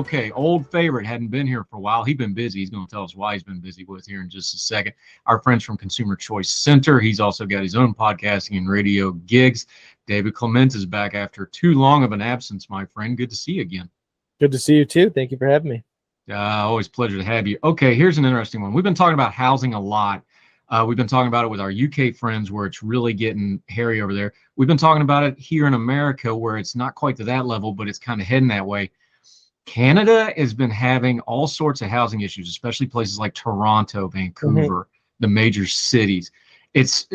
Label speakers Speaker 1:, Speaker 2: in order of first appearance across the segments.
Speaker 1: Okay, old favorite hadn't been here for a while. He's been busy. He's going to tell us why he's been busy with here in just a second. Our friends from Consumer Choice Center. He's also got his own podcasting and radio gigs. David Clement is back after too long of an absence, my friend. Good to see you again.
Speaker 2: Good to see you too. Thank you for having me.
Speaker 1: Always a pleasure to have you. Okay, here's an interesting one. We've been talking about housing a lot. We've been talking about it with our UK friends where it's really getting hairy over there. We've been talking about it here in America where it's not quite to that level, but it's kind of heading that way. Canada has been having all sorts of housing issues, especially places like Toronto,
Speaker 2: Hmm.
Speaker 1: Vancouver, the major cities.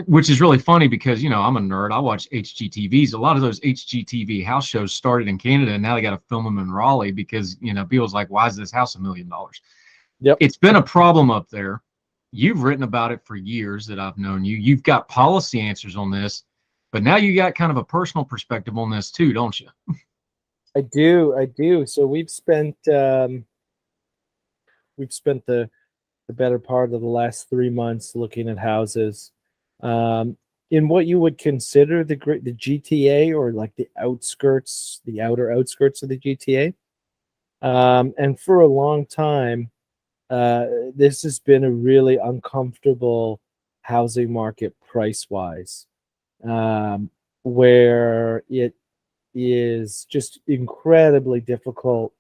Speaker 1: Which is really funny because, I'm a nerd. I watch HGTVs. A lot of those HGTV house shows started in Canada and now they got to film them in Raleigh because, people's like, why is this house $1 million?
Speaker 2: Yep,
Speaker 1: It's been a problem up there. You've written about it for years that I've known you. You've got policy answers on this, but now you got kind of a personal perspective on this too, don't you?
Speaker 2: I do. I do. So we've spent the better part of the last 3 months looking at houses, um, in what you would consider the GTA, or like the outer outskirts of the GTA. And for a long time, this has been a really uncomfortable housing market price wise, where it is just incredibly difficult,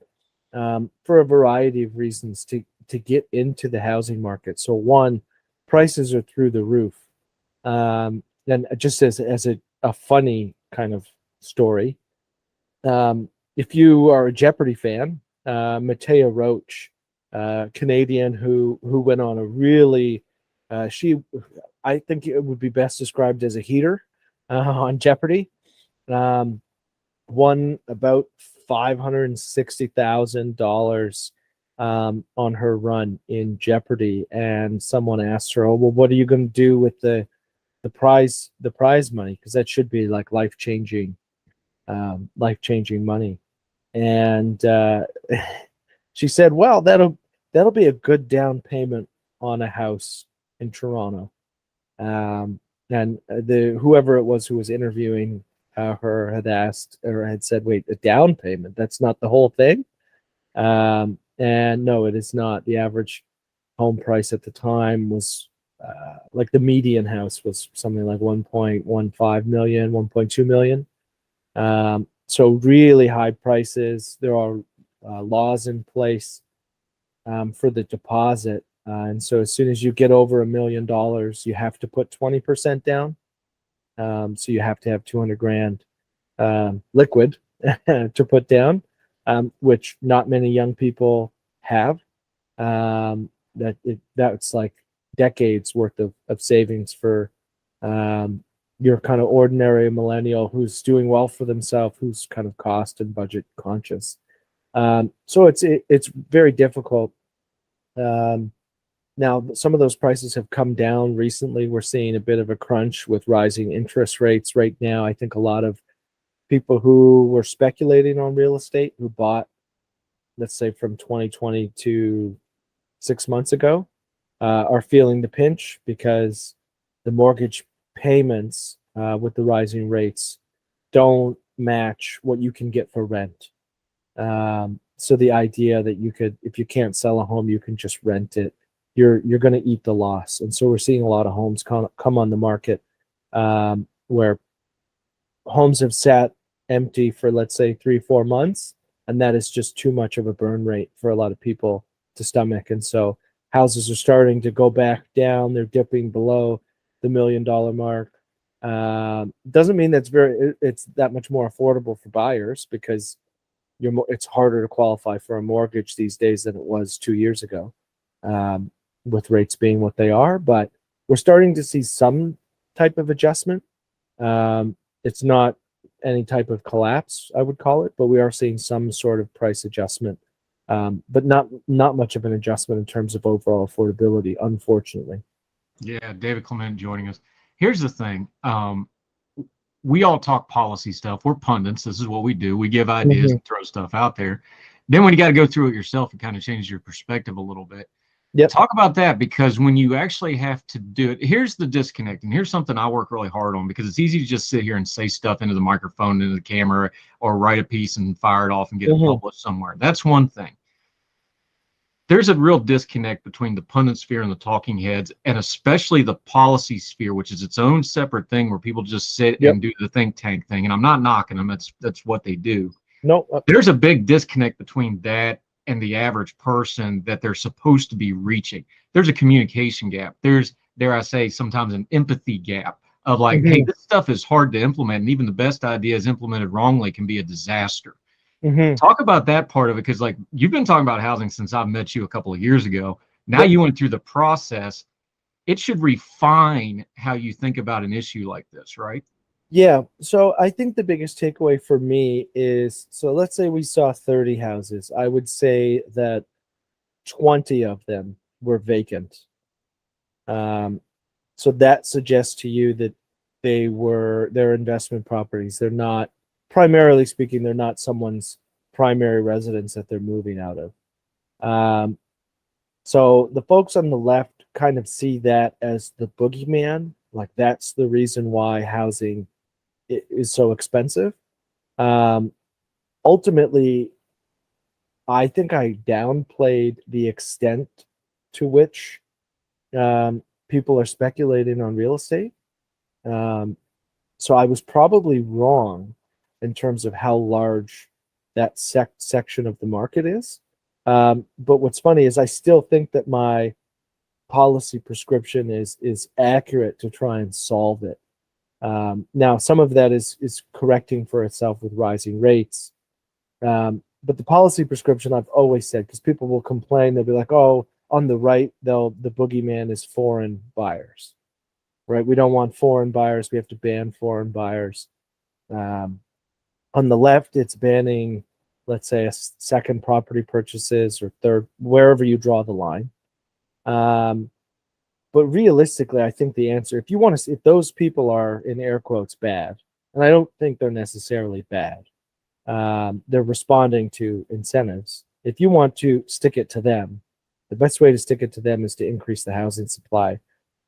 Speaker 2: for a variety of reasons, to get into the housing market. So one, prices are through the roof. And just as a funny kind of story, if you are a Jeopardy fan, Matea Roach, Canadian who went on a really, she I think it would be best described as a heater, on Jeopardy. Um, Won about $560,000, on her run in Jeopardy, and someone asked her, "Oh, well, what are you going to do with the prize money? Because that should be like life changing money." And she said, "Well, that'll be a good down payment on a house in Toronto." And the whoever it was who was interviewing her had asked, or had said, "Wait, a down payment? That's not the whole thing." And no, it is not. The average home price at the time was, like, the median house was something like 1.15 million, 1.2 million. So really high prices. There are laws in place, for the deposit. And so as soon as you get over $1 million, you have to put 20% down. So you have to have 200 grand, liquid, to put down, which not many young people have. That's like decades worth of savings for, your kind of ordinary millennial who's doing well for themselves, who's kind of cost and budget conscious. So it's very difficult. Um, Now, some of those prices have come down recently. We're seeing a bit of a crunch with rising interest rates right now. I think a lot of people who were speculating on real estate, who bought, let's say, from 2020 to 6 months ago, are feeling the pinch because the mortgage payments, with the rising rates, don't match what you can get for rent. So the idea that you could, if you can't sell a home, you can just rent it, you're going to eat the loss. And so we're seeing a lot of homes come on the market, where homes have sat empty for, let's say, 3-4 months, and that is just too much of a burn rate for a lot of people to stomach. And so houses are starting to go back down. They're dipping below the $1 million mark. Doesn't mean it's that much more affordable for buyers, because it's harder to qualify for a mortgage these days than it was 2 years ago, with rates being what they are. But we're starting to see some type of adjustment. It's not any type of collapse, I would call it, but we are seeing some sort of price adjustment, but not much of an adjustment in terms of overall affordability, unfortunately.
Speaker 1: Yeah, David Clement joining us. Here's the thing. We all talk policy stuff. We're pundits. This is what we do. We give ideas
Speaker 2: Mhm.
Speaker 1: and throw stuff out there. Then when you got to go through it yourself, it kind of changes your perspective a little bit.
Speaker 2: Yep.
Speaker 1: Talk about that, because when you actually have to do it, here's the disconnect, and here's something I work really hard on, because it's easy to just sit here and say stuff into the microphone, into the camera, or write a piece and fire it off and get it published somewhere. That's one thing. There's a real disconnect between the pundit sphere and the talking heads, and especially the policy sphere, which is its own separate thing where people just sit and do the think tank thing. And I'm not knocking them. That's what they do.
Speaker 2: No.
Speaker 1: There's a big disconnect between that and the average person that they're supposed to be reaching. There's a communication gap. There's, dare I say, sometimes an empathy gap of like, hey, this stuff is hard to implement, and even the best ideas implemented wrongly can be a disaster. Talk about that part of it, because like you've been talking about housing since I've met you a couple of years ago. Now you went through the process. It should refine how you think about an issue like this, right?
Speaker 2: Yeah. So I think the biggest takeaway for me is, so let's say we saw 30 houses. I would say that 20 of them were vacant. So that suggests to you that they're investment properties. They're not, primarily speaking, they're not someone's primary residence that they're moving out of. So the folks on the left kind of see that as the boogeyman, like that's the reason why housing is so expensive. Ultimately, I think I downplayed the extent to which people are speculating on real estate. So I was probably wrong in terms of how large that section of the market is. But what's funny is I still think that my policy prescription is accurate to try and solve it. Now, some of that is correcting for itself with rising rates. But the policy prescription, I've always said, because people will complain, they'll be like, oh, on the right, the boogeyman is foreign buyers, right? We don't want foreign buyers. We have to ban foreign buyers. On the left, it's banning, let's say, a second property purchases or third, wherever you draw the line. But realistically, I think the answer, if you want to, if those people are in air quotes bad, and I don't think they're necessarily bad, they're responding to incentives. If you want to stick it to them, the best way to stick it to them is to increase the housing supply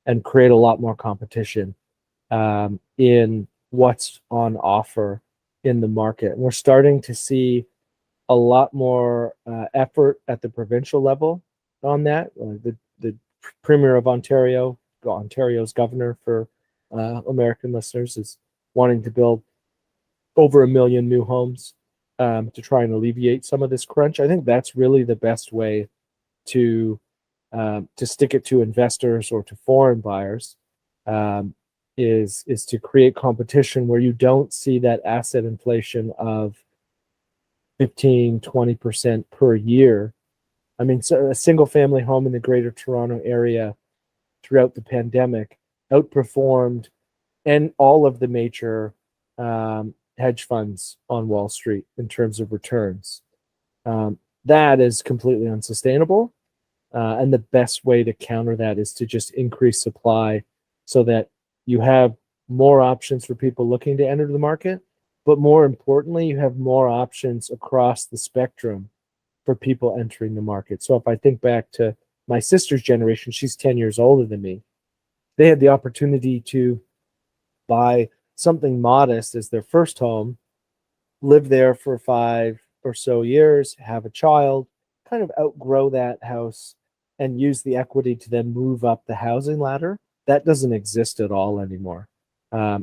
Speaker 2: and create a lot more competition in what's on offer in the market. And we're starting to see a lot more effort at the provincial level on that. The Premier of Ontario, Ontario's governor for American listeners, is wanting to build over 1 million new homes to try and alleviate some of this crunch. I think that's really the best way to stick it to investors or to foreign buyers, is to create competition where you don't see that asset inflation of 15-20% per year. I mean, so a single family home in the Greater Toronto area throughout the pandemic outperformed and all of the major hedge funds on Wall Street in terms of returns. That is completely unsustainable. And the best way to counter that is to just increase supply so that you have more options for people looking to enter the market. But more importantly, you have more options across the spectrum for people entering the market. So if I think back to my sister's generation, she's 10 years older than me. They had the opportunity to buy something modest as their first home, live there for 5 or so years, have a child, kind of outgrow that house, and use the equity to then move up the housing ladder. That doesn't exist at all anymore.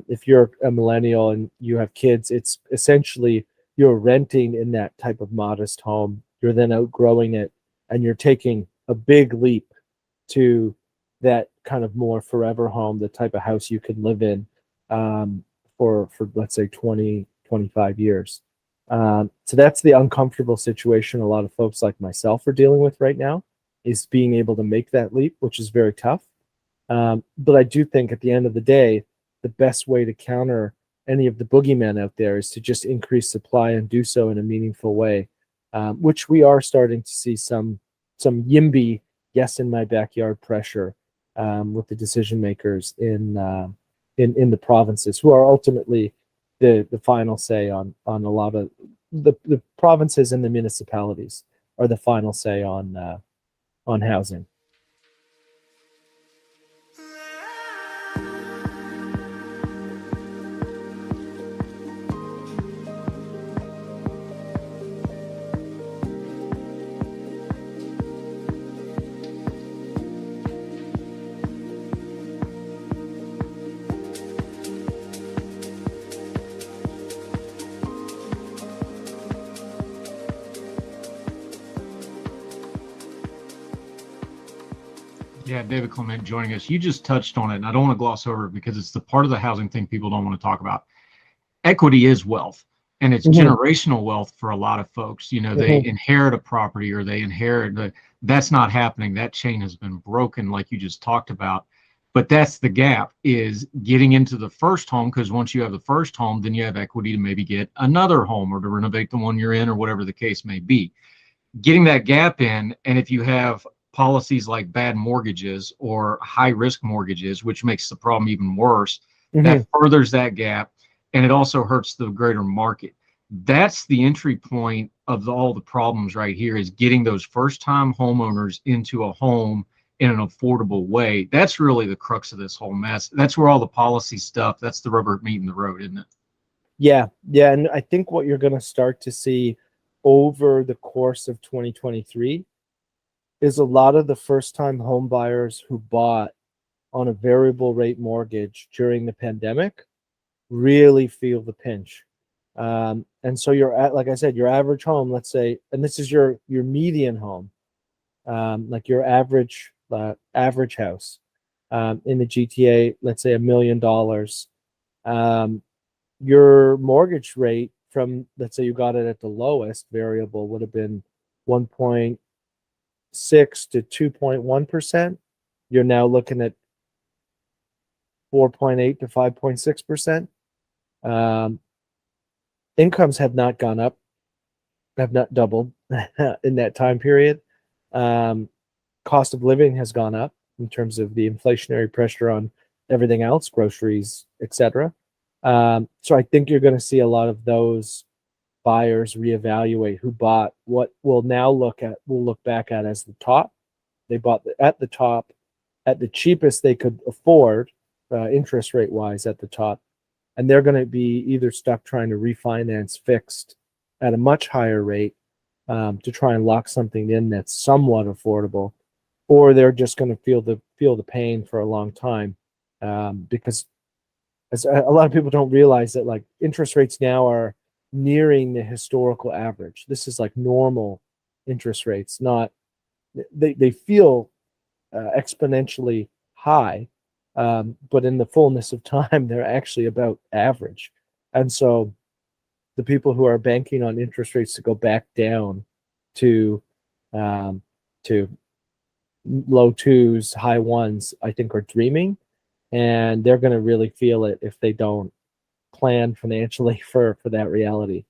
Speaker 2: If you're a millennial and you have kids, it's essentially you're renting in that type of modest home. You're then outgrowing it, and you're taking a big leap to that kind of more forever home, the type of house you can live in for let's say 20, 25 years. So that's the uncomfortable situation a lot of folks like myself are dealing with right now, is being able to make that leap, which is very tough. But I do think at the end of the day, the best way to counter any of the boogeymen out there is to just increase supply and do so in a meaningful way, which we are starting to see some YIMBY, yes, in my backyard pressure with the decision makers in the provinces, who are ultimately the final say on a lot of the provinces and the municipalities are the final say on housing.
Speaker 1: Yeah, David Clement joining us. You just touched on it, and I don't want to gloss over it because it's the part of the housing thing people don't want to talk about. Equity is wealth, and it's
Speaker 2: Hmm.
Speaker 1: generational wealth for a lot of folks. You know, they
Speaker 2: Hmm.
Speaker 1: inherit a property or they inherit that's not happening. That chain has been broken, like you just talked about. But that's the gap, is getting into the first home, because once you have the first home, then you have equity to maybe get another home or to renovate the one you're in or whatever the case may be. Getting that gap in, and if you have policies like bad mortgages or high risk mortgages, which makes the problem even worse,
Speaker 2: Hmm.
Speaker 1: that furthers that gap, and it also hurts the greater market. That's the entry point of all the problems right here, is getting those first time homeowners into a home in an affordable way. That's really the crux of this whole mess. That's where all the policy stuff, that's the rubber meeting the road, isn't it?
Speaker 2: Yeah, yeah, and I think what you're going to start to see over the course of 2023 is a lot of the first-time home buyers who bought on a variable rate mortgage during the pandemic really feel the pinch. And so you're at, like I said, your average home, let's say, and this is your median home, like your average house in the GTA, let's say $1 million. Um, your mortgage rate from, let's say you got it at the lowest variable, would have been 1.6 to 2.1%. You're now looking at 4.8 to 5.6%. Um, Incomes have not gone up, have not doubled in that time period. Um, Cost of living has gone up in terms of the inflationary pressure on everything else, groceries, etc. So I think you're going to see a lot of those buyers reevaluate who bought what we'll look back at as the top. They bought at the top at the cheapest they could afford, interest rate wise at the top, and they're going to be either stuck trying to refinance fixed at a much higher rate, to try and lock something in that's somewhat affordable, or they're just going to feel the pain for a long time, because as a lot of people don't realize that like interest rates now are nearing the historical average. This is like normal interest rates, not they feel exponentially high, but in the fullness of time, they're actually about average. And so the people who are banking on interest rates to go back down to um, to low twos, high ones, I think are dreaming, and they're going to really feel it if they don't plan financially for that reality.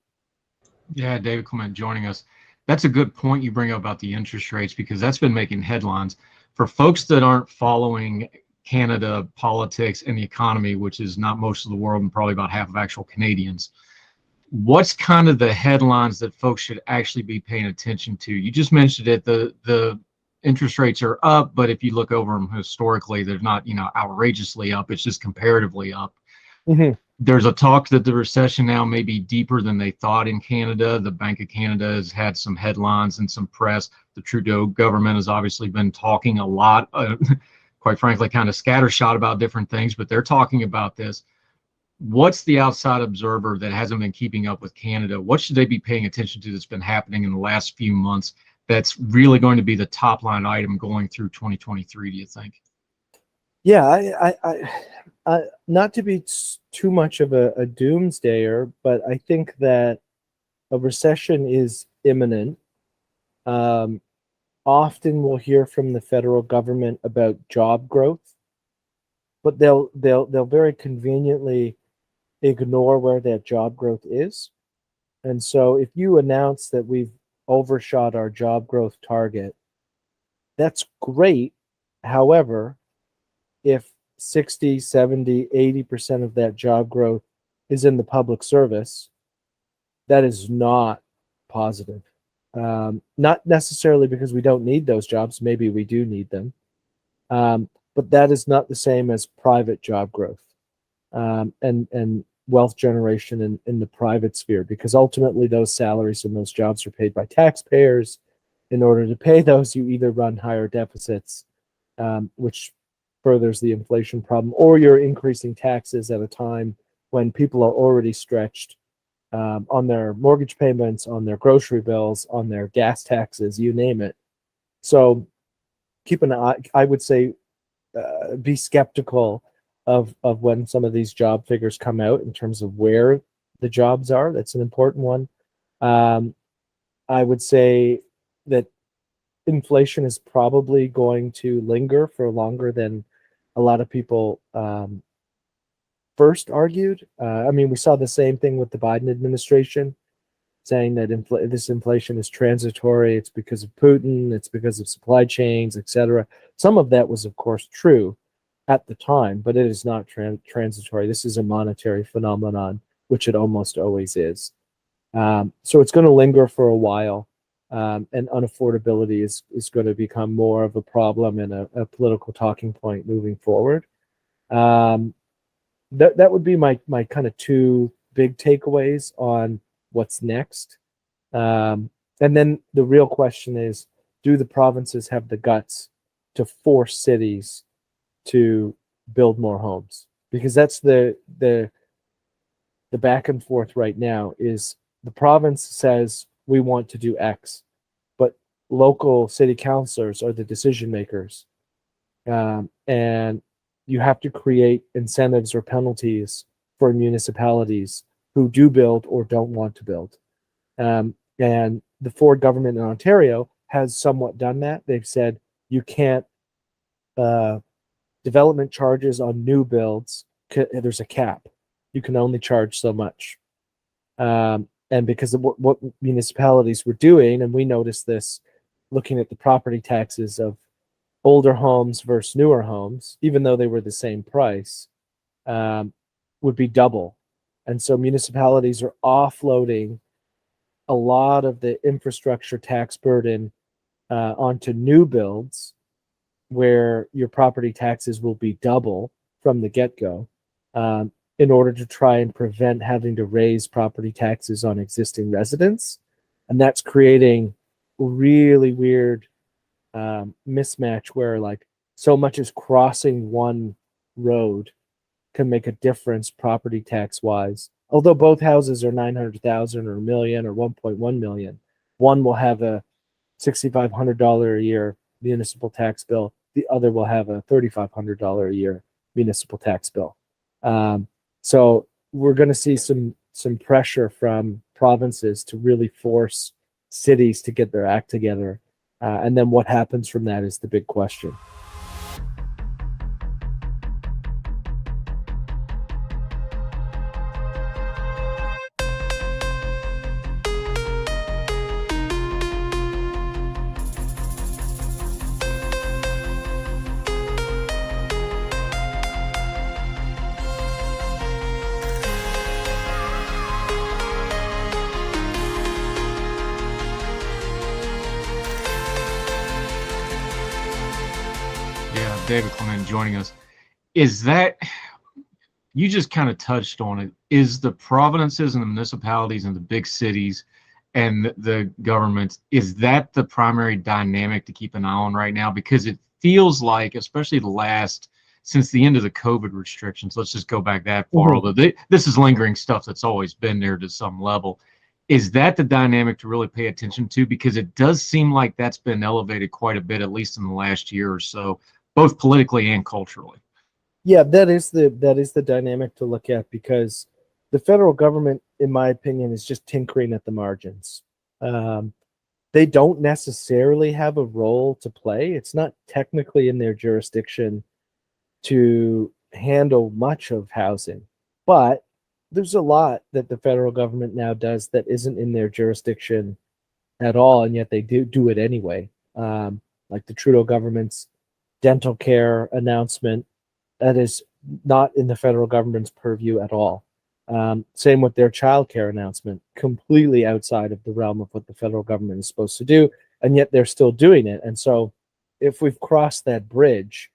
Speaker 1: Yeah, David Clement joining us. That's a good point you bring up about the interest rates, because that's been making headlines. For folks that aren't following Canada politics and the economy, which is not most of the world and probably about half of actual Canadians, what's kind of the headlines that folks should actually be paying attention to? You just mentioned it, the interest rates are up, but if you look over them historically, they're not, outrageously up. It's just comparatively up.
Speaker 2: Mm-hmm.
Speaker 1: There's a talk that the recession now may be deeper than they thought in Canada. The Bank of Canada has had some headlines and some press. The Trudeau government has obviously been talking a lot, quite frankly, kind of scattershot about different things, but they're talking about this. What's the outside observer that hasn't been keeping up with Canada? What should they be paying attention to that's been happening in the last few months that's really going to be the top line item going through 2023, do you think?
Speaker 2: Yeah, not to be too much of a doomsdayer, but I think that a recession is imminent. Um, Often we'll hear from the federal government about job growth, but they'll very conveniently ignore where that job growth is. And so if you announce that we've overshot our job growth target, that's great. However, if 60, 70, 80% of that job growth is in the public service, that is not positive. Not necessarily because we don't need those jobs, maybe we do need them. But that is not the same as private job growth, and wealth generation in the private sphere, because ultimately those salaries and those jobs are paid by taxpayers. In order to pay those, you either run higher deficits, which furthers the inflation problem, or you're increasing taxes at a time when people are already stretched, on their mortgage payments, on their grocery bills, on their gas taxes, you name it. So keep an eye. I would say be skeptical of when some of these job figures come out in terms of where the jobs are. That's an important one. I would say that inflation is probably going to linger for longer than a lot of people first argued. I mean, we saw the same thing with the Biden administration, saying that this inflation is transitory. It's because of Putin. It's because of supply chains, etc. Some of that was, of course, true at the time, but it is not transitory. This is a monetary phenomenon, which it almost always is. So it's going to linger for a while, and unaffordability is going to become more of a problem and a political talking point moving forward. That would be my kind of two big takeaways on what's next. And then the real question is, do the provinces have the guts to force cities to build more homes? Because that's the back and forth right now. Is the province says we want to do X, but local city councilors are the decision makers, and you have to create incentives or penalties for municipalities who do build or don't want to build. And the Ford government in Ontario has somewhat done that. They've said you can't development charges on new builds. There's a cap. You can only charge so much. And because of what municipalities were doing, and we noticed this looking at the property taxes of older homes versus newer homes, even though they were the same price, would be double. And so municipalities are offloading a lot of the infrastructure tax burden onto new builds, where your property taxes will be double from the get-go, in order to try and prevent having to raise property taxes on existing residents. And that's creating really weird mismatch where like so much as crossing one road can make a difference property tax wise. Although both houses are 900,000 or a million or 1.1 million, one will have a $6,500 a year municipal tax bill. The other will have a $3,500 a year municipal tax bill. So we're going to see some pressure from provinces to really force cities to get their act together. And then what happens from that is the big question.
Speaker 1: David Clement joining us. Is that, you just kind of touched on it, is the provinces and the municipalities and the big cities and the governments, is that the primary dynamic to keep an eye on right now? Because it feels like, especially since the end of the COVID restrictions, let's just go back that far, although this is lingering stuff that's always been there to some level. Is that the dynamic to really pay attention to? Because it does seem like that's been elevated quite a bit, at least in the last year or so, both politically and culturally.
Speaker 2: Yeah, that is the dynamic to look at, because the federal government, in my opinion, is just tinkering at the margins. They don't necessarily have a role to play. It's not technically in their jurisdiction to handle much of housing, but there's a lot that the federal government now does that isn't in their jurisdiction at all, and yet they do it anyway. Like the Trudeau government's dental care announcement, that is not in the federal government's purview at all. Same with their childcare announcement, completely outside of the realm of what the federal government is supposed to do, and yet they're still doing it. And so if we've crossed that bridge,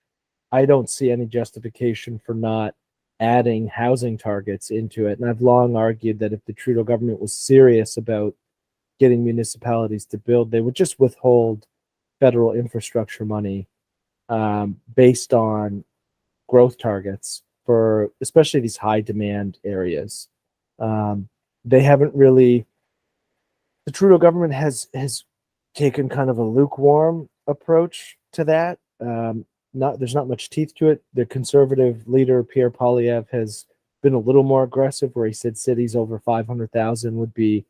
Speaker 2: I don't see any justification for not adding housing targets into it. And I've long argued that if the Trudeau government was serious about getting municipalities to build, they would just withhold federal infrastructure money based on growth targets for especially these high demand areas. They haven't really, the Trudeau government has taken kind of a lukewarm approach to that. There's not much teeth to it. The conservative leader Pierre Poilievre has been a little more aggressive, where he said cities over 500,000 would be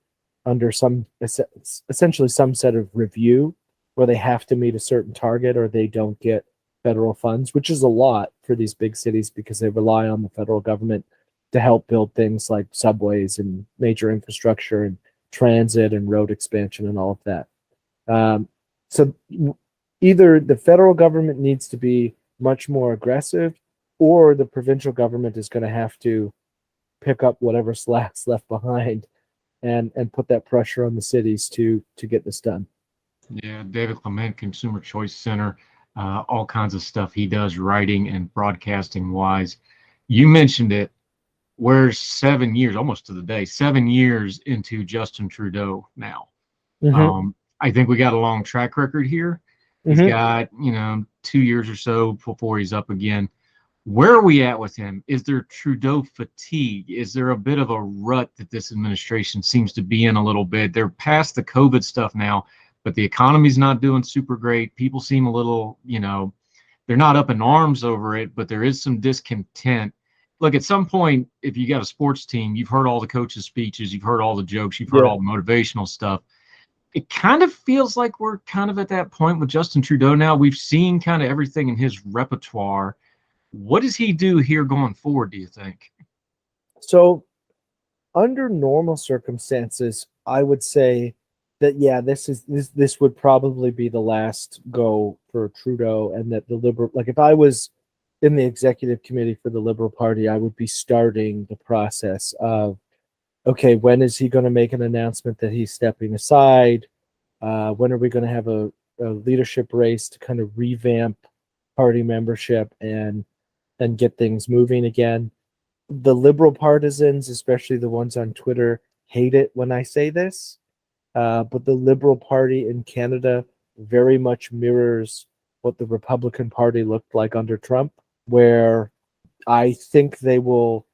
Speaker 2: under essentially some set of review, where they have to meet a certain target or they don't get federal funds, which is a lot for these big cities because they rely on the federal government to help build things like subways and major infrastructure and transit and road expansion and all of that. So either the federal government needs to be much more aggressive, or the provincial government is going to have to pick up whatever slack's left behind and put that pressure on the cities to get this done.
Speaker 1: Yeah, David Clement, Consumer Choice Center, all kinds of stuff he does, writing and broadcasting wise. You mentioned it. We're 7 years, almost to the day, 7 years into Justin Trudeau now. I think we got a long track record here. He's got, 2 years or so before he's up again. Where are we at with him? Is there Trudeau fatigue? Is there a bit of a rut that this administration seems to be in a little bit? They're past the COVID stuff now, but the economy's not doing super great. People seem a little, they're not up in arms over it, but there is some discontent. Look, at some point, if you got a sports team, you've heard all the coaches' speeches, you've heard all the jokes, you've heard all the motivational stuff. It kind of feels like we're kind of at that point with Justin Trudeau now. We've seen kind of everything in his repertoire. What does he do here going forward, do you think?
Speaker 2: So, under normal circumstances, I would say that, this would probably be the last go for Trudeau, and that the Liberal, like if I was in the executive committee for the Liberal Party, I would be starting the process of, okay, when is he going to make an announcement that he's stepping aside? When are we going to have a leadership race to kind of revamp party membership and get things moving again? The Liberal partisans, especially the ones on Twitter, hate it when I say this, but the Liberal Party in Canada very much mirrors what the Republican Party looked like under Trump, where I think they will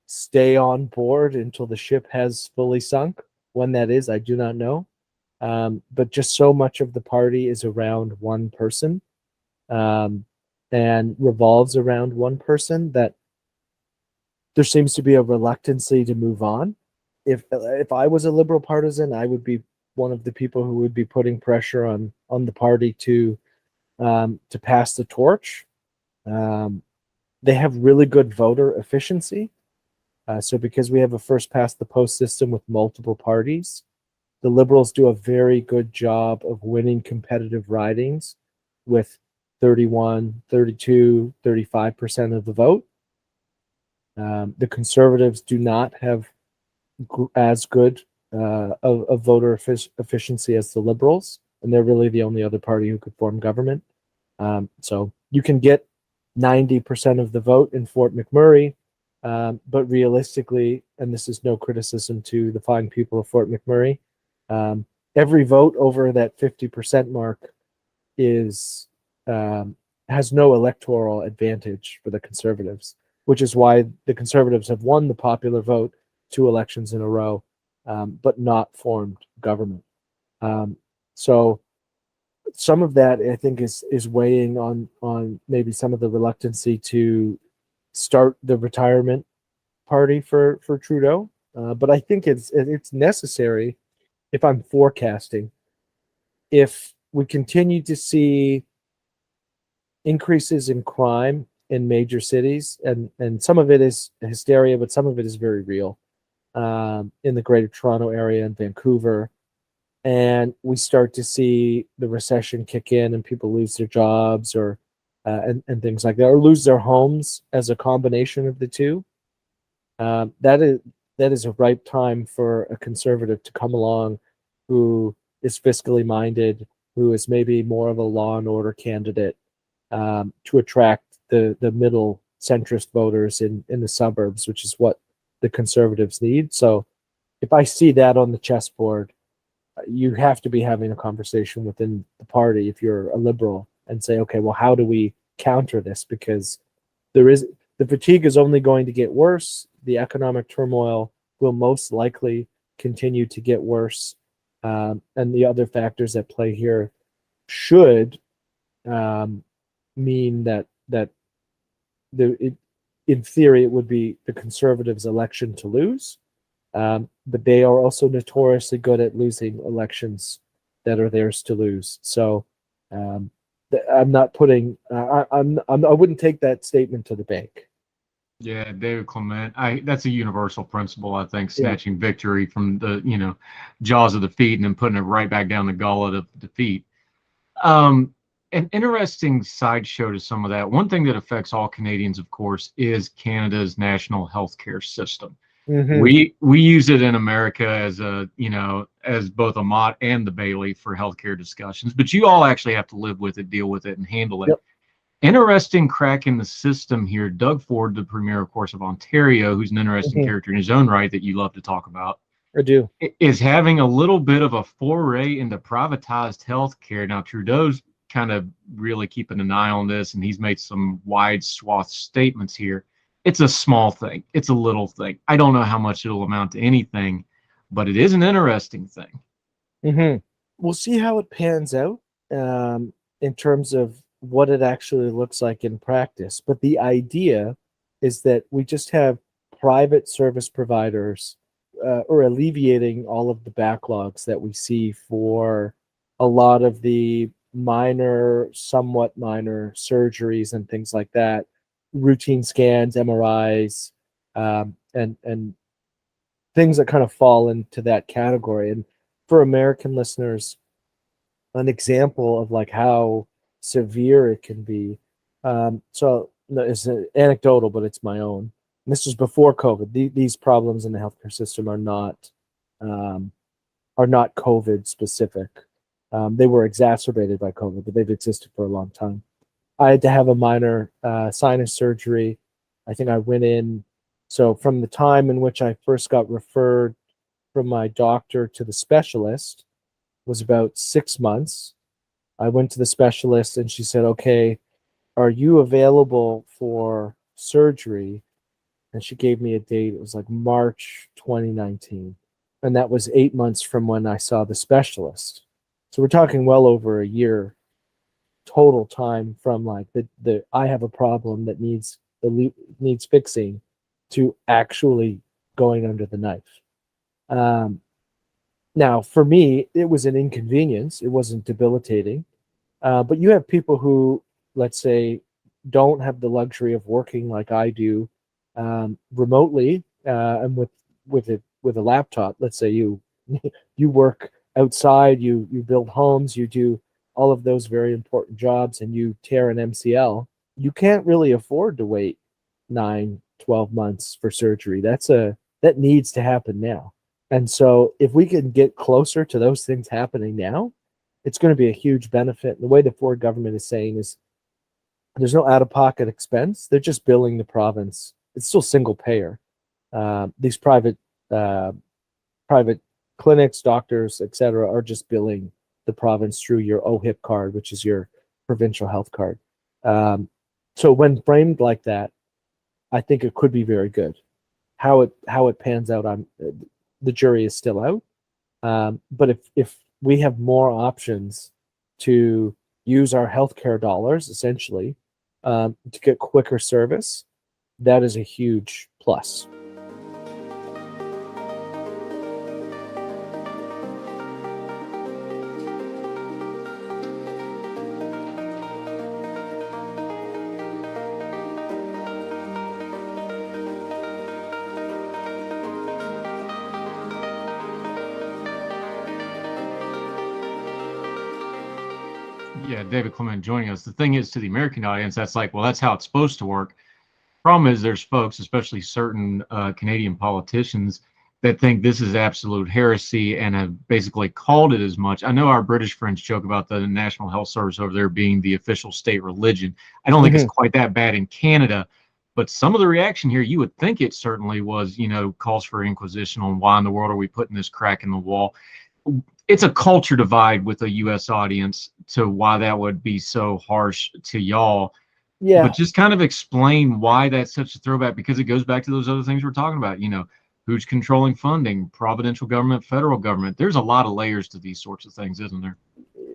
Speaker 2: stay on board until the ship has fully sunk. When that is, I do not know. But just so much of the party is around one person, and revolves around one person, that there seems to be a reluctancy to move on. If I was a Liberal partisan, I would be one of the people who would be putting pressure on the party to pass the torch. They have really good voter efficiency. So because we have a first past the post system with multiple parties, the Liberals do a very good job of winning competitive ridings with 31, 32, 35% of the vote. The Conservatives do not have as good of voter efficiency as the Liberals, and they're really the only other party who could form government. So you can get 90% of the vote in Fort McMurray, but realistically, and this is no criticism to the fine people of Fort McMurray, every vote over that 50% mark has no electoral advantage for the Conservatives, which is why the Conservatives have won the popular vote 2 elections in a row, but not formed government. So some of that, I think, is weighing on maybe some of the reluctancy to start the retirement party for Trudeau. But I think it's necessary, if I'm forecasting, if we continue to see increases in crime in major cities, and some of it is hysteria, but some of it is very real, in the Greater Toronto area and Vancouver, and we start to see the recession kick in and people lose their jobs or and things like that, or lose their homes as a combination of the two, that is a ripe time for a Conservative to come along who is fiscally minded, who is maybe more of a law and order candidate, to attract the middle centrist voters in the suburbs, which is what the Conservatives need. So if I see that on the chessboard, you have to be having a conversation within the party if you're a Liberal and say, okay, well, how do we counter this? Because the fatigue is only going to get worse. The economic turmoil will most likely continue to get worse. And the other factors at play here should mean that in theory, it would be the Conservatives' election to lose, but they are also notoriously good at losing elections that are theirs to lose. So I'm not putting. I wouldn't take that statement to the bank.
Speaker 1: Yeah, David Clement. That's a universal principle, I think,
Speaker 2: Yeah.
Speaker 1: snatching victory from the, jaws of defeat and then putting it right back down the gullet of defeat. Um, an interesting sideshow to some of that. One thing that affects all Canadians, of course, is Canada's national healthcare system.
Speaker 2: Mm-hmm.
Speaker 1: We use it in America as as both a mott and the Bailey for healthcare discussions, but you all actually have to live with it, deal with it, and handle it.
Speaker 2: Yep.
Speaker 1: Interesting crack in the system here. Doug Ford, the premier, of course, of Ontario, who's an interesting
Speaker 2: Mm-hmm.
Speaker 1: character in his own right that you love to talk about,
Speaker 2: I do.
Speaker 1: is having a little bit of a foray into privatized healthcare. Now, Trudeau's kind of really keeping an eye on this, and he's made some wide swath statements here. It's a small thing. It's a little thing. I don't know how much it'll amount to anything, but it is an interesting thing.
Speaker 2: Mm-hmm. We'll see how it pans out in terms of what it actually looks like in practice. But the idea is that we just have private service providers or alleviating all of the backlogs that we see for a lot of the somewhat minor surgeries and things like that, routine scans, MRIs, and things that kind of fall into that category. And for American listeners, an example of like how severe it can be. So it's anecdotal, but it's my own. And this was before COVID. These problems in the healthcare system are not COVID specific. They were exacerbated by COVID, but they've existed for a long time. I had to have a minor sinus surgery. I think I went in. So from the time in which I first got referred from my doctor to the specialist was about 6 months. I went to the specialist and she said, "Okay, are you available for surgery?" And she gave me a date. It was like March 2019. And that was 8 months from when I saw the specialist. So we're talking well over a year total time from like the I have a problem that needs fixing to actually going under the knife. Now, for me, it was an inconvenience. It wasn't debilitating. But you have people who, let's say, don't have the luxury of working like I do remotely and with a laptop. Let's say you work outside, you build homes, you do all of those very important jobs, and you tear an MCL. You can't really afford to wait 9-12 months for surgery. That needs to happen now. And so if we can get closer to those things happening now, it's going to be a huge benefit. And the way the Ford government is saying is there's no out-of-pocket expense. They're just billing the province. It's still single payer. These private clinics, doctors, etc., are just billing the province through your OHIP card, which is your provincial health card. So when framed like that, I think it could be very good. How it pans out, the jury is still out. But if we have more options to use our healthcare dollars, essentially, to get quicker service, that is a huge plus.
Speaker 1: Yeah, David Clement joining us. The thing is, to the American audience, that's like, well, that's how it's supposed to work. Problem is, there's folks, especially certain Canadian politicians, that think this is absolute heresy and have basically called it as much. I know our British friends joke about the National Health Service over there being the official state religion. I don't think it's quite that bad in Canada, but some of the reaction here, you would think it certainly was, calls for inquisition on why in the world are we putting this crack in the wall. It's a culture divide with a U.S. audience to why that would be so harsh to y'all.
Speaker 2: Yeah.
Speaker 1: But just kind of explain why that's such a throwback, because it goes back to those other things we're talking about. Who's controlling funding, provincial government, federal government. There's a lot of layers to these sorts of things, isn't there?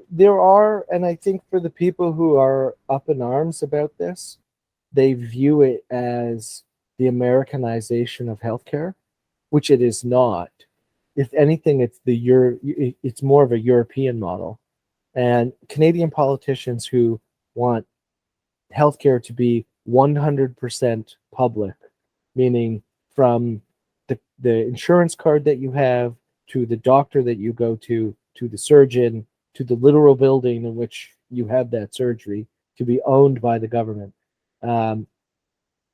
Speaker 2: there are, and I think for the people who are up in arms about this, they view it as the Americanization of healthcare, which it is not. If anything, it's more of a European model. And Canadian politicians who want healthcare to be 100% public, meaning from the insurance card that you have to the doctor that you go to the surgeon, to the literal building in which you have that surgery, to be owned by the government. Um,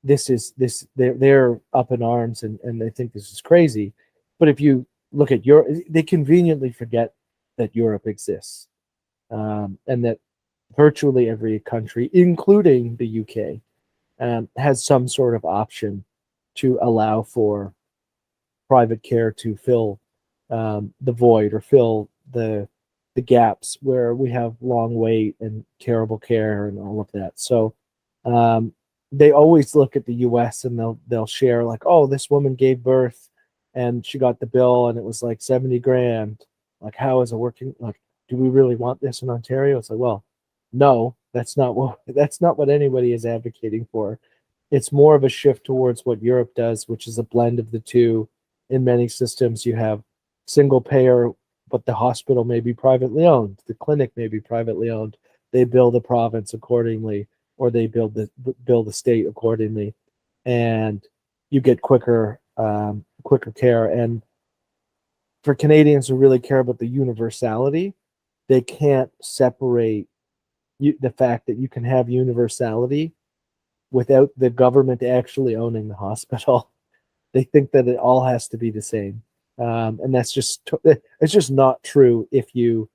Speaker 2: they're up in arms, and they think this is crazy. But if you look at Europe, they conveniently forget that Europe exists, and that virtually every country, including the UK, has some sort of option to allow for private care to fill the void or fill the gaps where we have long wait and terrible care and all of that. So they always look at the US and they'll share like, oh, this woman gave birth and she got the bill and it was like 70 grand. Like, how is it working? Like, do we really want this in Ontario? It's like, well, no, that's not what anybody is advocating for. It's more of a shift towards what Europe does, which is a blend of the two. In many systems, you have single payer, but the hospital may be privately owned. The clinic may be privately owned. They bill the province accordingly, or they bill the state accordingly, and you get quicker care. And for Canadians who really care about the universality, they can't separate the fact that you can have universality without the government actually owning the hospital. They think that it all has to be the same, and it's just not true. If you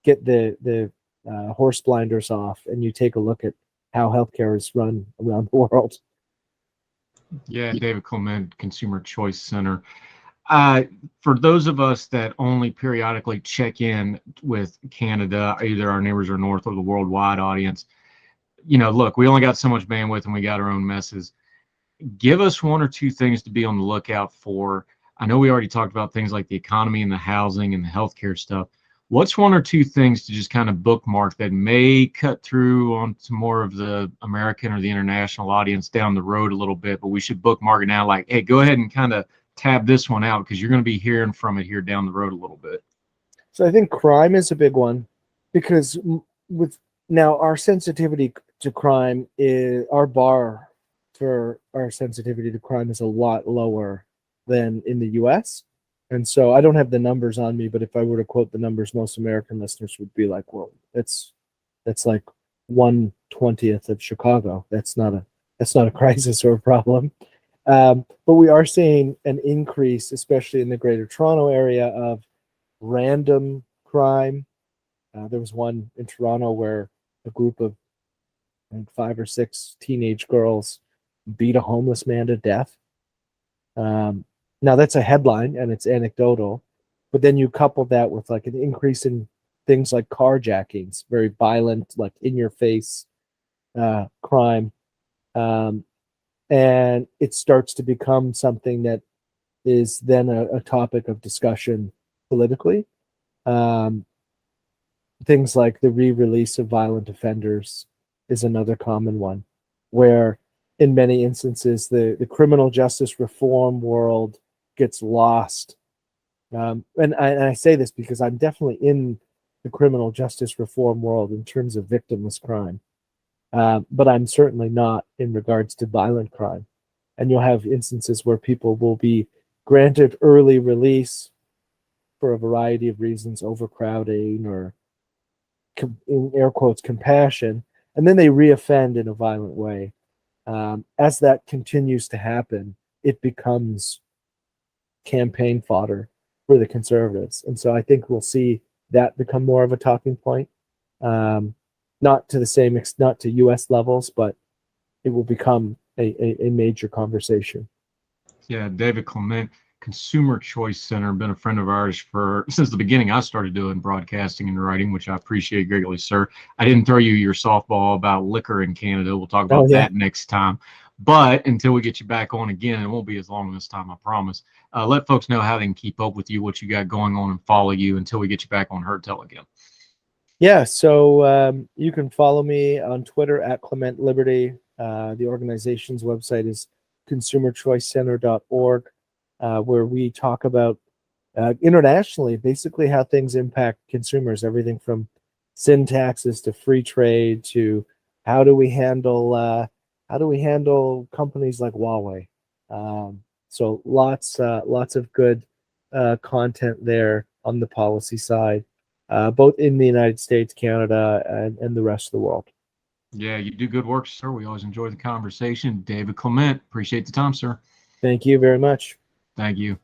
Speaker 2: get the horse blinders off and you take a look at how healthcare is run around the world.
Speaker 1: Yeah, David Clement, Consumer Choice Center. For those of us that only periodically check in with Canada, either our neighbors or north or the worldwide audience, look, we only got so much bandwidth and we got our own messes. Give us one or two things to be on the lookout for. I know we already talked about things like the economy and the housing and the healthcare stuff. What's one or two things to just kind of bookmark that may cut through onto more of the American or the international audience down the road a little bit, but we should bookmark it now? Like, hey, go ahead and kind of tab this one out because you're going to be hearing from it here down the road a little bit.
Speaker 2: So I think crime is a big one, because with now our sensitivity to crime is, our bar for our sensitivity to crime is a lot lower than in the US. And so I don't have the numbers on me, but if I were to quote the numbers, most American listeners would be like, well, that's like 1/20th of Chicago. That's not a crisis or a problem. But we are seeing an increase, especially in the Greater Toronto area, of random crime. There was one in Toronto where a group of 5 or 6 teenage girls beat a homeless man to death. Now that's a headline and it's anecdotal, but then you couple that with like an increase in things like carjackings, very violent, like in your face crime. And it starts to become something that is then a topic of discussion politically. Things like the re-release of violent offenders is another common one, where in many instances the criminal justice reform world gets lost. And I say this because I'm definitely in the criminal justice reform world in terms of victimless crime. But I'm certainly not in regards to violent crime. And you'll have instances where people will be granted early release for a variety of reasons, overcrowding or, in air quotes, compassion, and then they reoffend in a violent way. As that continues to happen, it becomes campaign fodder for the Conservatives. And so I think we'll see that become more of a talking point. Not to US levels, but it will become a major conversation.
Speaker 1: Yeah, David Clement, Consumer Choice Center, been a friend of ours since the beginning. I started doing broadcasting and writing, which I appreciate greatly, sir. I didn't throw you your softball about liquor in Canada. We'll talk about that next time. But until we get you back on again, it won't be as long this time, I promise. Let folks know how they can keep up with you, what you got going on, and follow you until we get you back on Heard Tell again.
Speaker 2: Yeah, so you can follow me on Twitter at Clement Liberty. The organization's website is consumerchoicecenter.org, where we talk about internationally basically how things impact consumers, everything from sin taxes to free trade to how do we handle companies like Huawei. So lots of good content there on the policy side, both in the United States, Canada, and the rest of the world.
Speaker 1: Yeah, you do good work, sir. We always enjoy the conversation. David Clement, appreciate the time, sir.
Speaker 2: Thank you very much.
Speaker 1: Thank you.